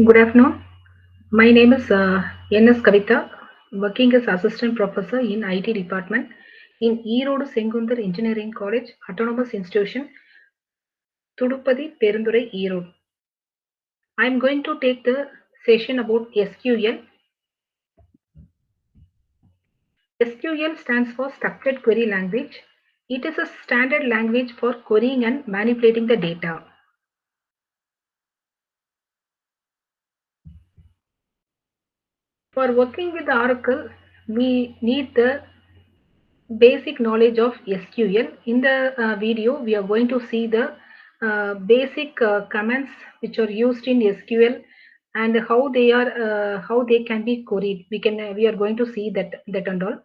Good afternoon. My name is N.S. Kavita, working as Assistant Professor in IT Department in Erode Sengundar Engineering College, Autonomous Institution, Thudupadi, Perundurai, Erode. I am going to take the session about SQL. SQL stands for Structured Query Language. It is a standard language for querying and manipulating the data. For working with Oracle, we need the basic knowledge of SQL. In the video, we are going to see the basic commands which are used in SQL and how they can be queried. We are going to see that and all.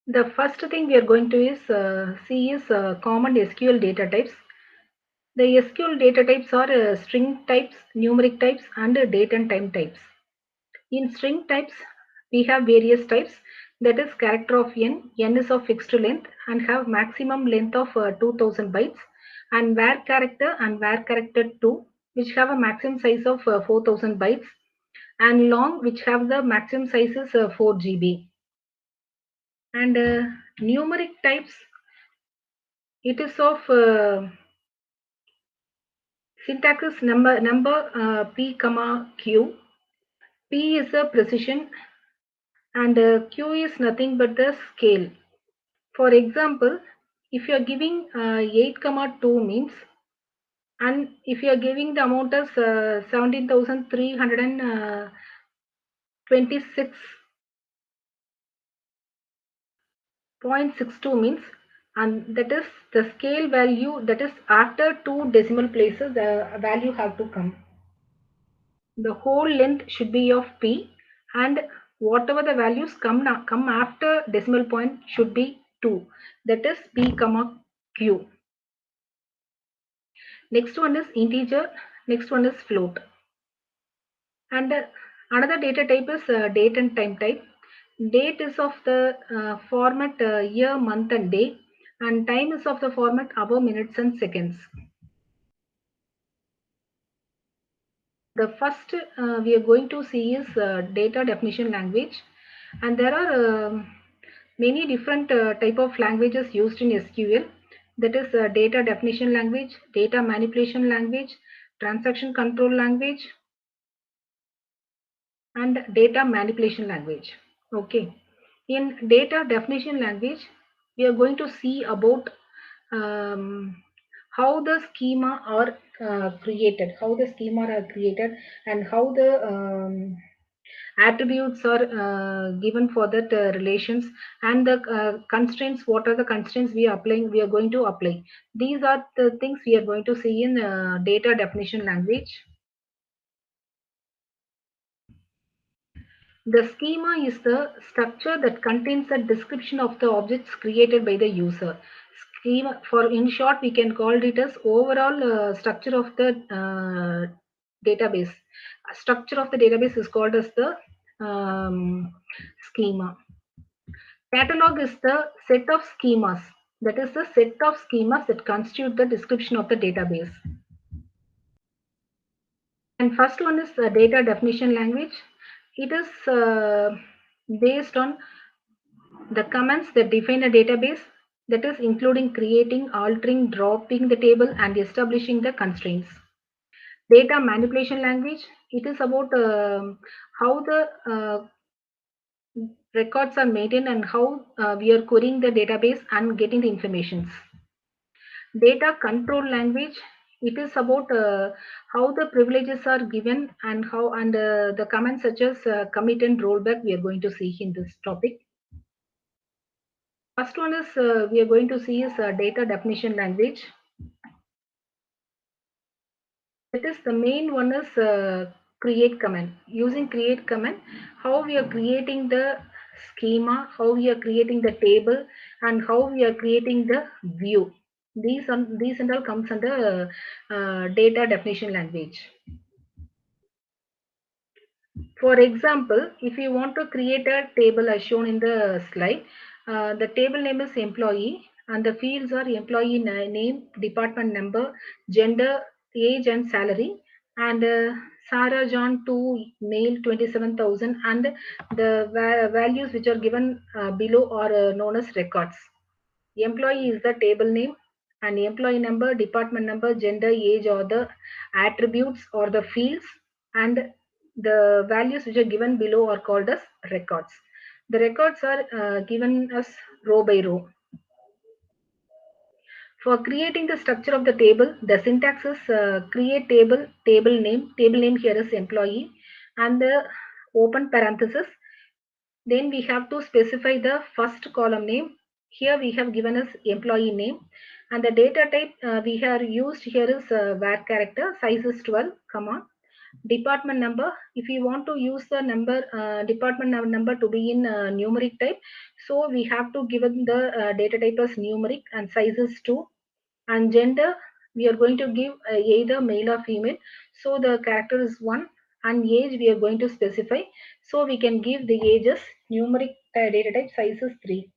The first thing we are going to see is common SQL data types. The SQL data types are string types, numeric types, and date and time types. In string types, we have various types, that is character of n is of fixed length and have maximum length of 2000 bytes, and var character 2 which have a maximum size of 4000 bytes, and long which have the maximum size is 4 GB. And numeric types, it is of syntax is number p comma q. P is a precision and q is nothing but the scale. For example, if you are giving 8 comma 2 means, and if you are giving the amount as 17,326.62 means, and that is the scale value, that is after two decimal places the value have to come. The whole length should be of p, and whatever the values come after decimal point should be 2, that is p comma q. Next one is integer, next one is float. And another data type is date and time type. Date is of the format year, month and day, and time is of the format hour, minutes and seconds. The first we are going to see is data definition language, and there are many different type of languages used in SQL. That is data definition language, data manipulation language, transaction control language, and data manipulation language. Okay, in data definition language, we are going to see about how the schema are created, and how the attributes are given for that relations, and the constraints. What are the constraints we are applying? We are going to apply. These are the things we are going to see in data definition language. The schema is the structure that contains a description of the objects created by the user. Schema, for in short, we can call it as overall structure of the database. Structure of the database is called as the schema. Catalog is the set of schemas. That is the set of schemas that constitute the description of the database. And first one is the data definition language. It is based on the commands that define a database, that is including creating, altering, dropping the table and establishing the constraints. Data manipulation language, it is about how the records are maintained and how we are querying the database and getting the informations. Data control language, it is about how the privileges are given and how, and the commands such as commit and rollback we are going to see in this topic. First one is we are going to see is data definition language. That is the main one is create command. Using create command, how we are creating the schema, how we are creating the table, and how we are creating the view. These and all comes under data definition language. For example, if you want to create a table as shown in the slide, the table name is employee and the fields are employee name, department number, gender, age and salary. and Sarah John 2, male 27,000, and the values which are given below are known as records. Employee is the table name, and employee number, department number, gender, age, or the attributes or the fields, and the values which are given below are called as records. The records are given as row by row. For creating the structure of the table, the syntax is create table, table name here is employee, and the open parenthesis. Then we have to specify the first column name. Here we have given as employee name, and the data type we have used here is var character, size is 12, comma, department number. If you want to use the number department number to be in numeric type, so we have to give it the data type as numeric, and size is 2, and gender we are going to give either male or female, so the character is 1, and age we are going to specify, so we can give the age as numeric data type, size is 3,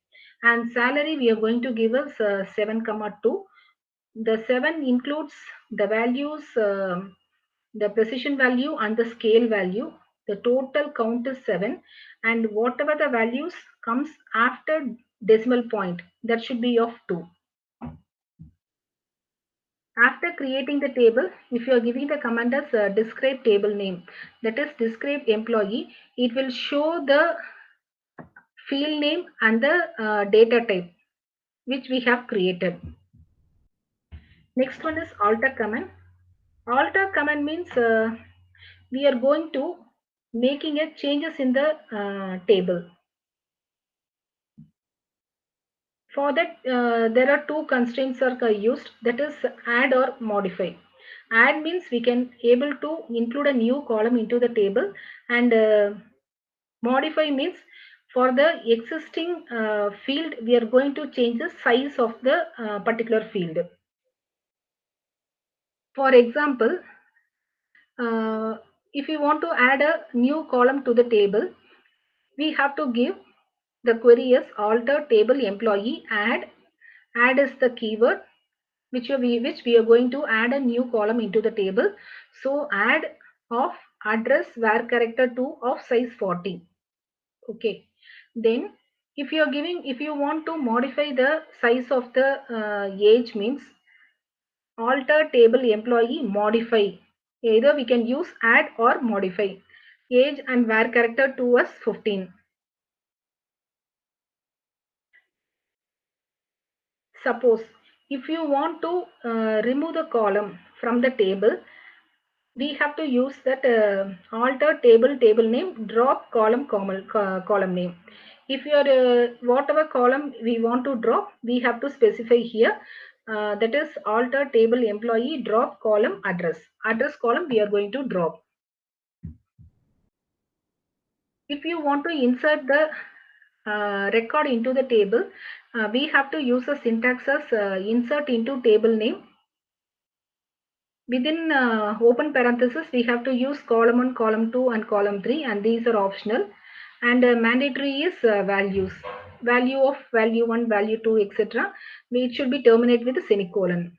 and salary we are going to give us 7 comma 2. The 7 includes the values, the precision value and the scale value. The total count is 7, and whatever the values comes after decimal point, that should be of 2. After creating the table, if you are giving the command as describe table name, that is describe employee, it will show the field name and the data type which we have created. Next one is alter command. Alter command means we are going to making a changes in the table. For that, there are two constraints are used, that is add or modify. Add means we can able to include a new column into the table, and modify means for the existing field we are going to change the size of the particular field. For example, if you want to add a new column to the table, we have to give the query as alter table employee add. Add is the keyword which we are going to add a new column into the table. So add of address var character 2 of size 40. Okay. Then if you want to modify the size of the age means alter table employee modify. Either we can use add or modify. Age and var character 2 as 15. Suppose if you want to remove the column from the table, we have to use that alter table name drop column name. If you are whatever column we want to drop, we have to specify here, that is alter table employee drop column address column we are going to drop. If you want to insert the record into the table, we have to use a syntax as insert into table name. Within open parenthesis, we have to use column 1, column 2, and column 3, and these are optional. And mandatory is values. Value of value 1, value 2, etc. It should be terminated with a semicolon.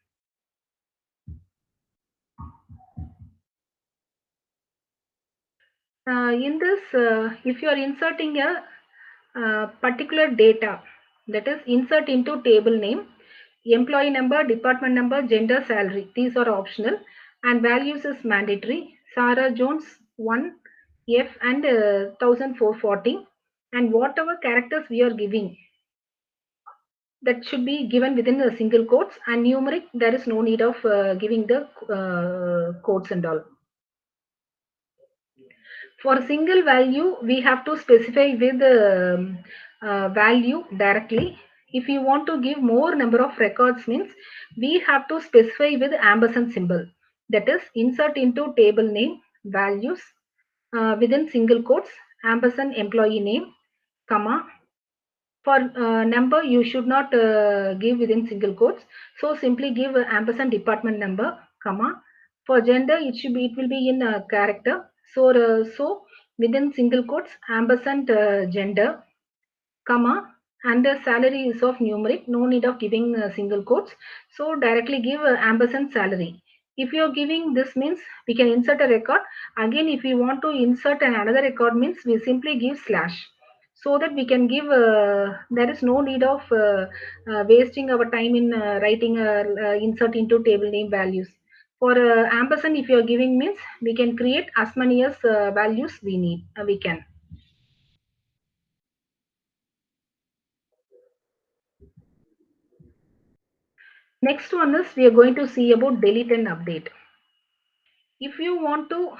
In this, if you are inserting a particular data, that is insert into table name, employee number, department number, gender, salary, these are optional, and values is mandatory. Sarah Jones 1 F and 1440, and whatever characters we are giving, that should be given within the single quotes, and numeric there is no need of giving the quotes and all. For single value, we have to specify with value directly. If you want to give more number of records means we have to specify with ampersand symbol. That is insert into table name values within single quotes ampersand employee name, comma. For number you should not give within single quotes. So simply give ampersand department number, comma. For gender it will be in character. So within single quotes ampersand gender, comma, and the salary is of numeric, no need of giving single quotes. So directly give ampersand salary. If you are giving this means we can insert a record. Again, if we want to insert another record means we simply give slash, so that we can give, there is no need of wasting our time in writing insert into table name values. For ampersand, if you are giving means we can create as many as values we need, we can. Next one is we are going to see about delete and update. If you want to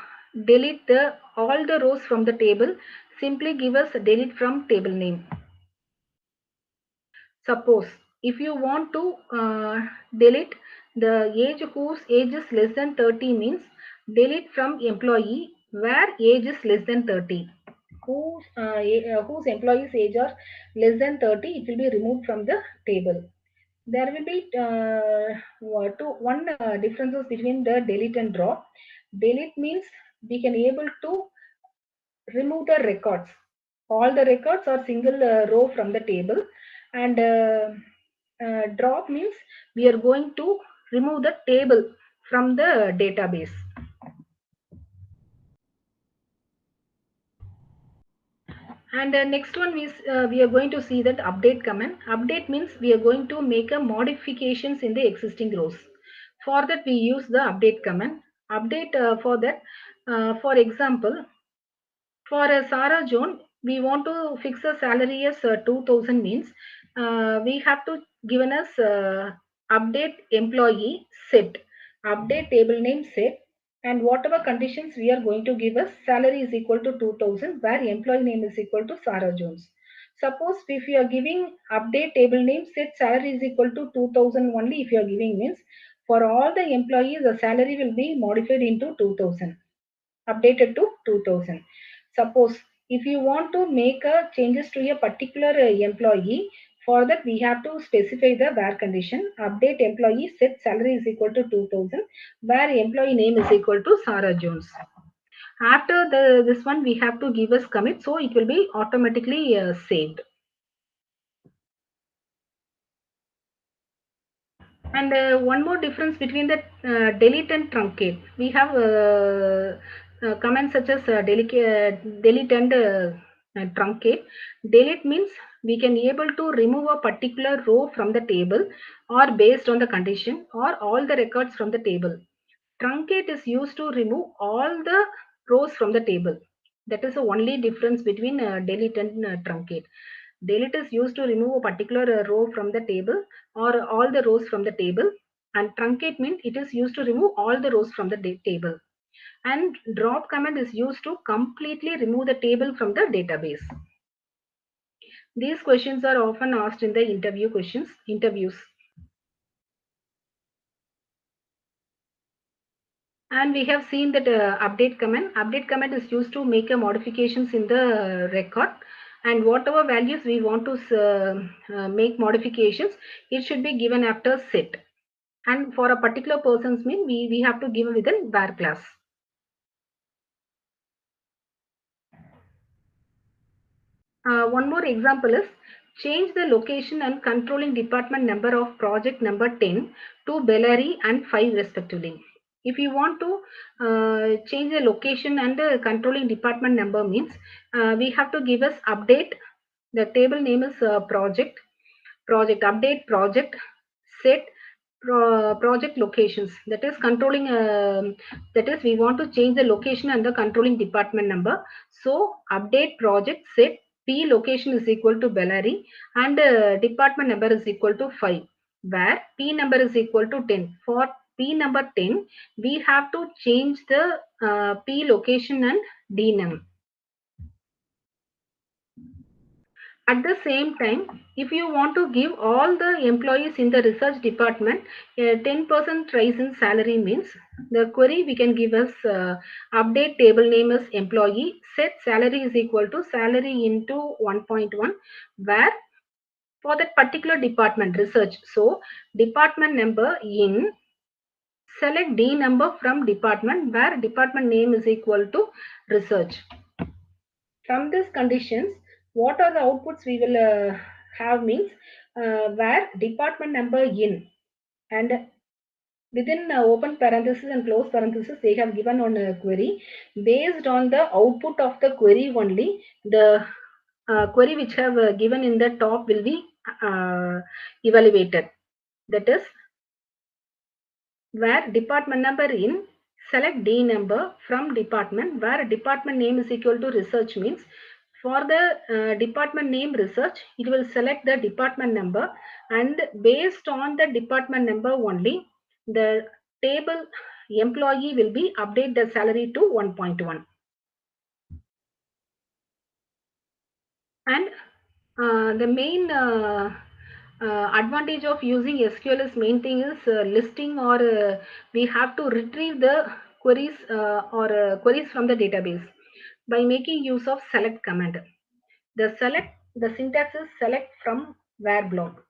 delete all the rows from the table, simply give us delete from table name. Suppose if you want to delete the age whose age is less than 30 means delete from employee where age is less than 30. Whose employee's age are less than 30, it will be removed from the table. There will be one differences between the delete and drop. Delete means we can able to remove the records. All the records are single row from the table, and drop means we are going to remove the table from the database. And next one is we are going to see that update command. Update means we are going to make a modifications in the existing rows. For that we use the update command. Update for that, for example, for Sarah Joan, we want to fix a salary as 2000 means we have to given us update employee set, update table name set, and whatever conditions we are going to give us, salary is equal to 2000 where employee name is equal to Sarah Jones. Suppose if you are giving update table name set salary is equal to 2000 only, if you are giving means for all the employees the salary will be modified into 2000, updated to 2000. Suppose if you want to make a changes to a particular employee, for that we have to specify the where condition. Update employee set salary is equal to 2000 where employee name is equal to Sarah Jones. After this one we have to give us commit, so it will be automatically saved. And one more difference between the delete and truncate. We have commands such as delete and truncate. Delete means we can able to remove a particular row from the table or based on the condition or all the records from the table. Truncate is used to remove all the rows from the table. That is the only difference between delete and truncate. Delete is used to remove a particular row from the table or all the rows from the table, and truncate means it is used to remove all the rows from the table. And drop command is used to completely remove the table from the database. These questions are often asked in the interviews. And we have seen that update command. Update command is used to make a modifications in the record, and whatever values we want to make modifications, it should be given after set. And for a particular person's mean, we have to give within var class. One more example is change the location and controlling department number of project number 10 to Bellary and 5 respectively. If you want to change the location and the controlling department number means we have to give us update. The table name is project update project set project locations, that is controlling that is we want to change the location and the controlling department number. So update project set p location is equal to Bellary and department number is equal to 5 where p number is equal to 10. For p number 10 we have to change the p location and dnum. At the same time, if you want to give all the employees in the research department a 10% rise in salary means the query we can give us update table name as employee, set salary is equal to salary into 1.1 where for that particular department research. So department number in, select D number from department where department name is equal to research. From these conditions, what are the outputs we will have means where department number in and Within open parenthesis and close parenthesis, they have given on a query. Based on the output of the query only, the query which have given in the top will be evaluated. That is, where department number in, select D number from department, where department name is equal to research means, for the department name research, it will select the department number, and based on the department number only, the table employee will be update the salary to 1.1. And the main advantage of using SQL is, main thing is listing, or we have to retrieve the queries or queries from the database by making use of select command. The syntax is select from where block.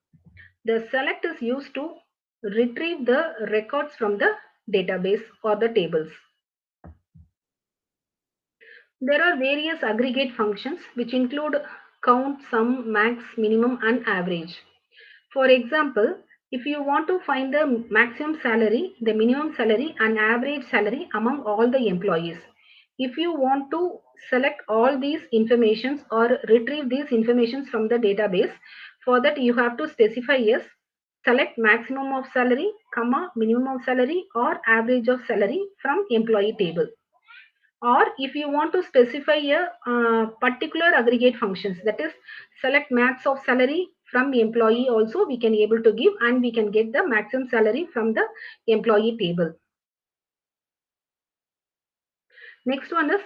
The select is used to retrieve the records from the database or the tables. There are various aggregate functions which include count, sum, max, minimum, and average. For example, if you want to find the maximum salary, the minimum salary, and average salary among all the employees, if you want to select all these informations or retrieve these informations from the database, for that you have to specify yes, select maximum of salary, comma, minimum of salary, or average of salary from employee table. Or if you want to specify a particular aggregate functions, that is select max of salary from employee, also we can able to give, and we can get the maximum salary from the employee table. Next one is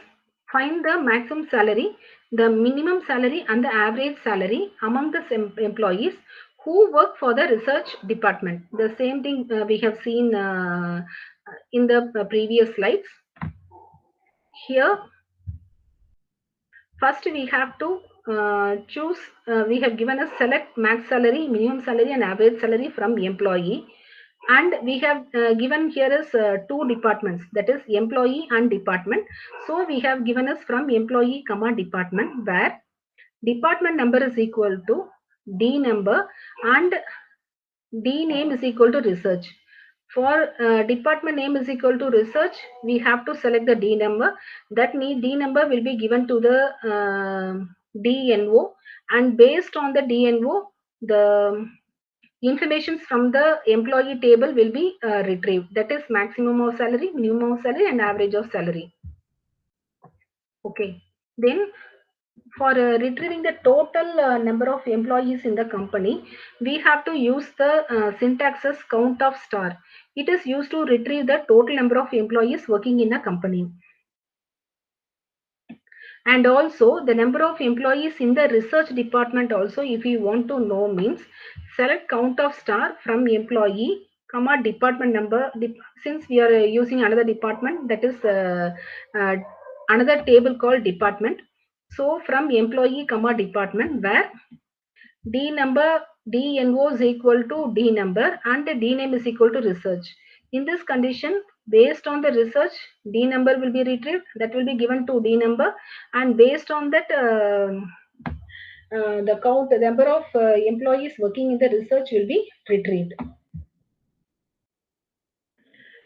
find the maximum salary, the minimum salary, and the average salary among the employees who work for the research department. The same thing we have seen in the previous slides. Here first we have to choose, we have given a select max salary, minimum salary, and average salary from employee. And we have given here is two departments, that is employee and department. So we have given us from employee comma department, where department number is equal to D number and D name is equal to research. For department name is equal to research, we have to select the D number. That means D number will be given to the DNO, and based on the DNO, the information from the employee table will be retrieved. That is maximum of salary, minimum of salary, and average of salary. Okay. Then for retrieving the total number of employees in the company, we have to use the syntax as count of star. It is used to retrieve the total number of employees working in a company. And also the number of employees in the research department also, if you want to know, means select count of star from employee comma department number. Since we are using another department, that is uh, another table called department. So from employee comma department, where D number, DNO is equal to D number, and the D name is equal to research. In this condition, based on the research, D number will be retrieved, that will be given to D number, and based on that the count, the number of employees working in the research will be retrieved.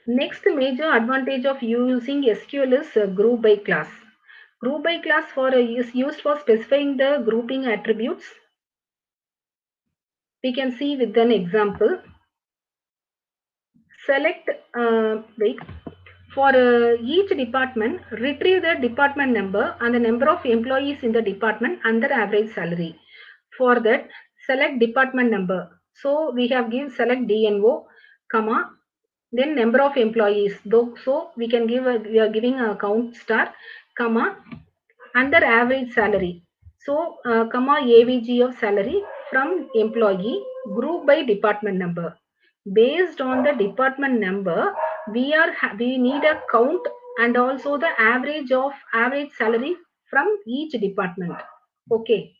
Next major advantage of using SQL is group by class. Group by class is used for specifying the grouping attributes. We can see with an example. Select, wait, for each department, retrieve the department number and the number of employees in the department and their average salary. For that, select department number. So we have given select DNO, comma, then number of employees. So we can give we are giving a count star, comma, and their average salary. So comma AVG of salary from employee, group by department number. Based on the department number, we need a count and also the average salary from each department. Okay.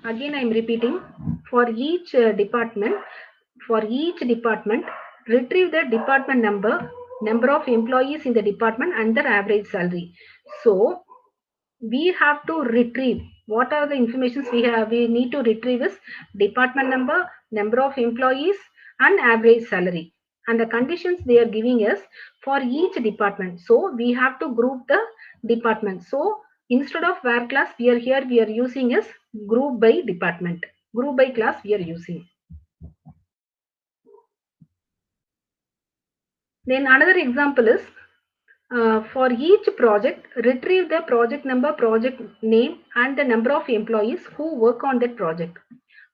Again, I am repeating. For each department, retrieve the department number of employees in the department, and their average salary. So we have to retrieve, what are the informations we need to retrieve is department number of employees, and average salary. and the conditions they are giving us for each department. So we have to group the department. So instead of where class, we are using is group by department, group by class we are using. Then another example is for each project, retrieve the project number, project name, and the number of employees who work on that project.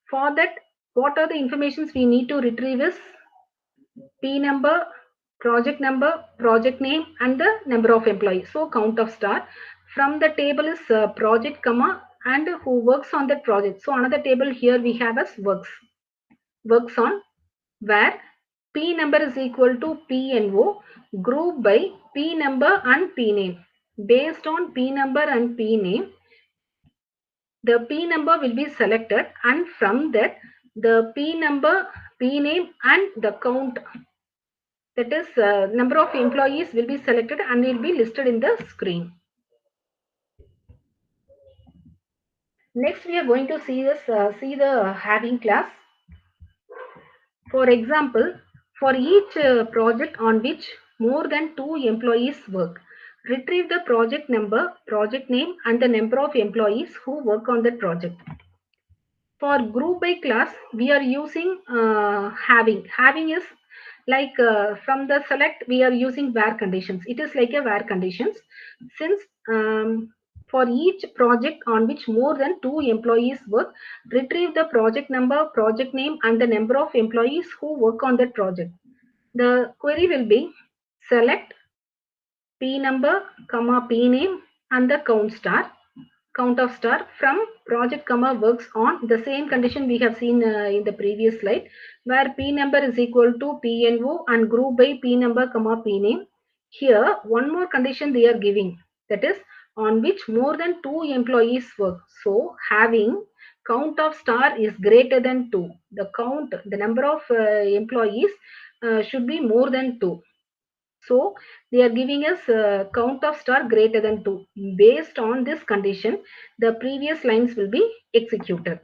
For that, what are the informations we need to retrieve is P number, project name, and the number of employees. So count of star. From the table is project comma and who works on that project. So another table here we have as works on, where P number is equal to P and O group by P number and P name. Based on P number and P name, the P number will be selected, and from that the P number, P name, and the count, that is number of employees, will be selected and will be listed in the screen. Next we are going to see the having class. For example, for each project on which more than 2 employees work, retrieve the project number, project name, and the number of employees who work on that project. For group by class, we are using having. Having is like from the select, we are using where conditions. It is like a where conditions. Since for each project on which more than 2 employees work, retrieve the project number, project name, and the number of employees who work on that project. The query will be select P number, comma P name, and the count of star from project comma works on. The same condition we have seen in the previous slide, where P number is equal to P and O and group by P number comma P name. Here one more condition they are giving, that is on which more than 2 employees work. So having count of star is greater than 2. The number of employees should be more than 2. So they are giving us a count of star greater than 2. Based on this condition, the previous lines will be executed.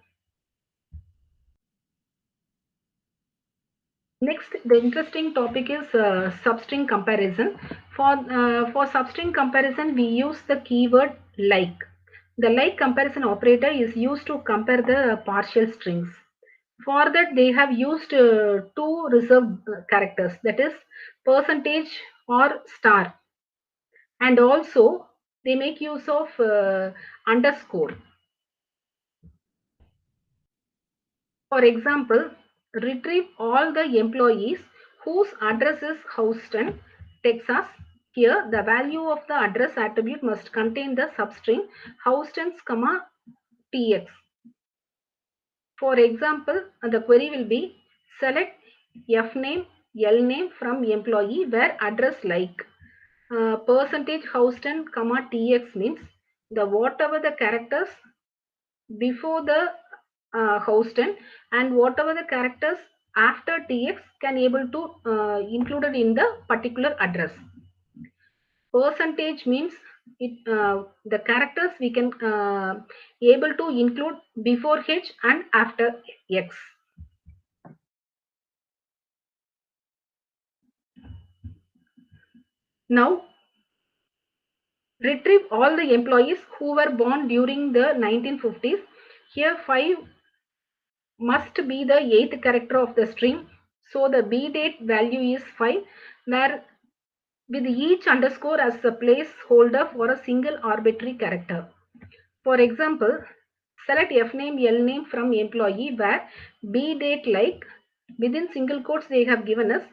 Next, the interesting topic is substring comparison. For substring comparison, we use the keyword like. The like comparison operator is used to compare the partial strings. For that, they have used two reserved characters, that is percentage or star, and also they make use of underscore. For example, retrieve all the employees whose address is Houston, Texas. Here the value of the address attribute must contain the substring Houston's comma tx. For example, the query will be select f name, l name from employee where address like percentage Houston comma tx means the whatever the characters before the Houston and whatever the characters after tx can able to included in the particular address. Percentage means the characters we can able to include before h and after x. Now retrieve all the employees who were born during the 1950s. Here 5 must be the 8th character of the string. So the B date value is 5, where with each underscore as a placeholder for a single arbitrary character. For example, select F name, L name from employee where B date like within single quotes they have given us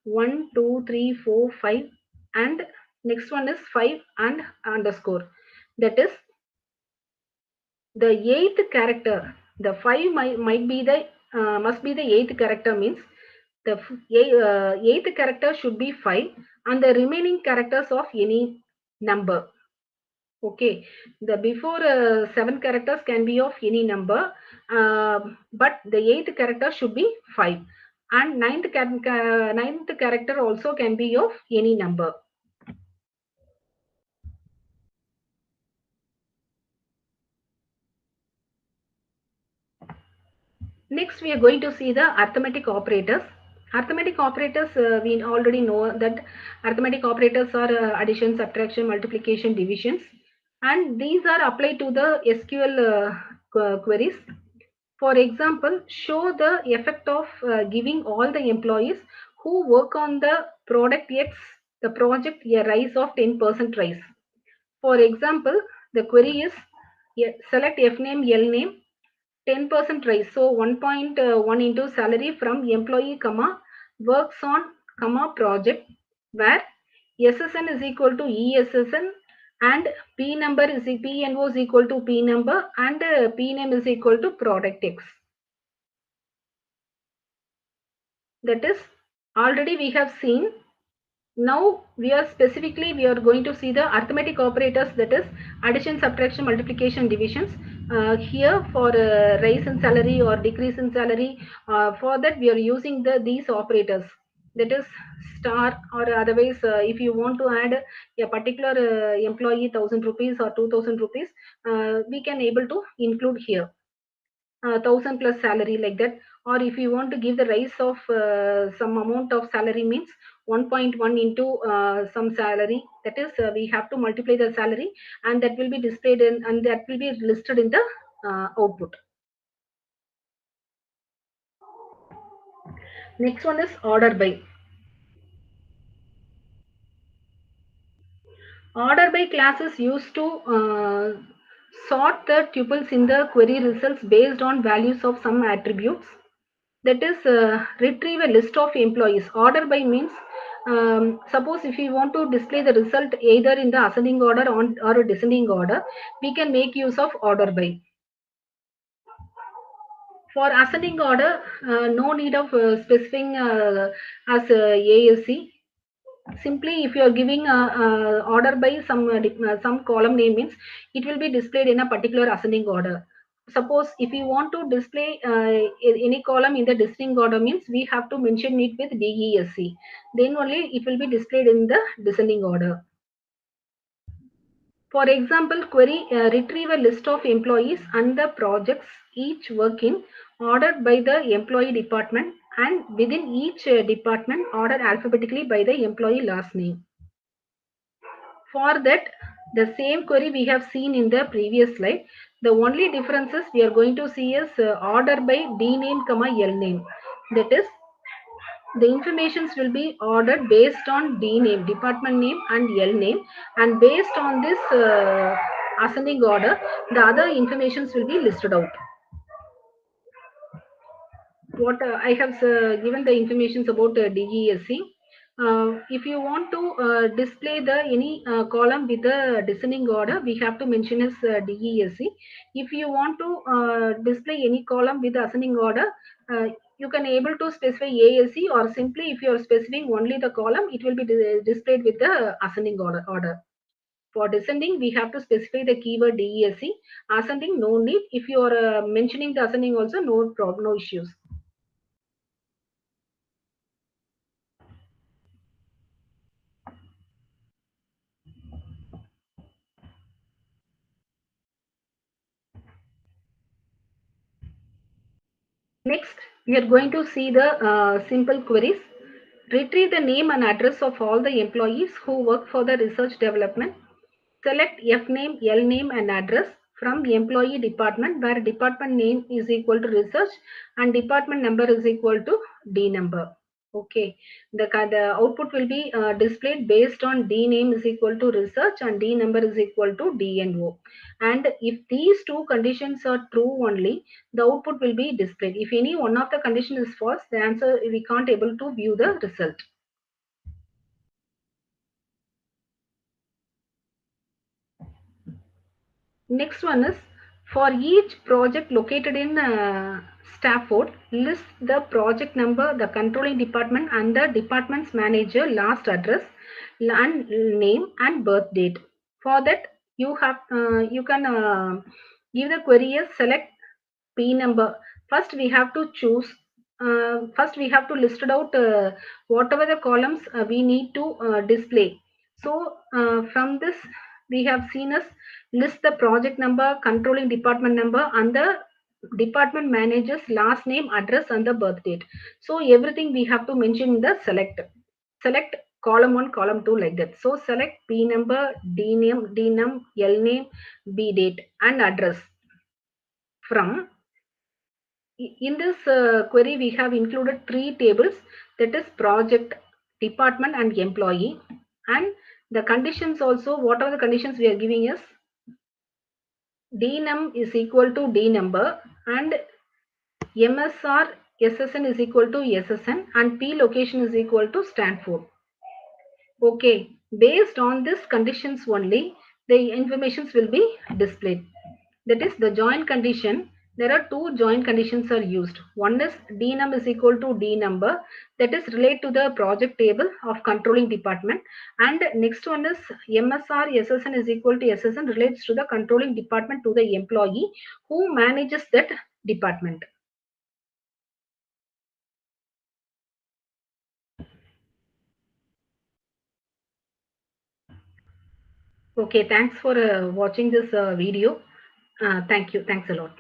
1, 2, 3, 4, 5 and next one is 5 and underscore. That is the 8th character. The 5 might be the must be the 8th character means the 8th character should be 5 and the remaining characters of any number. Okay, the before 7 characters can be of any number, but the 8th character should be 5 and ninth character also can be of any number. Next we are going to see the arithmetic operators. Arithmetic operators, we already know that arithmetic operators are addition, subtraction, multiplication, divisions, and these are applied to the SQL queries. For example, show the effect of giving all the employees who work on the product X, the project, a rise of 10% rise. For example, the query is select F name, L name, 10% rise. So 1.1 into salary from employee, comma, works on, comma, project, where SSN is equal to ESSN and P number is PNO is equal to P number and P name is equal to product X. That is already we have seen. Now we are going to see the arithmetic operators, that is addition, subtraction, multiplication, divisions. Here for rise in salary or decrease in salary, for that we are using these operators, that is star, or otherwise if you want to add a particular employee 1000 rupees or 2000 rupees, we can able to include here 1000 plus salary, like that. Or if you want to give the rise of some amount of salary, means 1.1 into some salary, that is we have to multiply the salary, and that will be displayed in, and that will be listed in the output. Next one is order by. Order by class is used to sort the tuples in the query results based on values of some attributes. That is retrieve a list of employees. Order by means, suppose if you want to display the result either in the ascending order or a descending order, we can make use of order by. For ascending order, no need of specifying as ASC. Simply if you are giving order by some column name, means it will be displayed in a particular ascending order. Suppose if you want to display any column in the descending order, means we have to mention it with DESC, then only it will be displayed in the descending order. For example, query retrieve a list of employees and the projects each work in, ordered by the employee department, and within each department ordered alphabetically by the employee last name. For that, the same query we have seen in the previous slide. The only differences we are going to see is order by D name, comma, L name. That is, the informations will be ordered based on D name, department name, and L name, and based on this ascending order, the other informations will be listed out. What I have given the informations about DESC. If you want to display the any column with the descending order, we have to mention as DESC. If you want to display any column with the ascending order, you can able to specify ASC, or simply if you are specifying only the column, it will be displayed with the ascending order. For descending, we have to specify the keyword DESC. Ascending, no need. If you are mentioning the ascending also, no problem, no issues. Next, we are going to see the simple queries. Retrieve the name and address of all the employees who work for the research development. Select F name, L name, and address from employee department, where department name is equal to research and department number is equal to D number. Okay, the output will be displayed based on D name is equal to research and D number is equal to DNO. And if these two conditions are true only, the output will be displayed. If any one of the condition is false, the answer we can't able to view the result. Next one is, for each project located in Stafford, list the project number, the controlling department, and the department's manager last address, and name and birth date. For that, you can give the query as select P number. First, we have to choose. First, we have to list it out whatever the columns we need to display. So, from this, we have seen us list the project number, controlling department number, and the department manager's last name, address, and the birth date. So everything we have to mention in the select column 1, column 2, like that. So select P number, D name, L name, B date, and address. From in this query, we have included three tables, that is project, department, and employee. And the conditions also, what are the conditions we are giving is dnum is equal to d number, and MSR SSN is equal to SSN, and P location is equal to Stanford. Okay, based on these conditions only, the informations will be displayed. That is the joint condition. There are two joint conditions are used. One is dnum is equal to d number, that is relate to the project table of controlling department, and next one is MSR SSN is equal to SSN, relates to the controlling department to the employee who manages that department. Okay, thanks for watching this video. Thank you. Thanks a lot.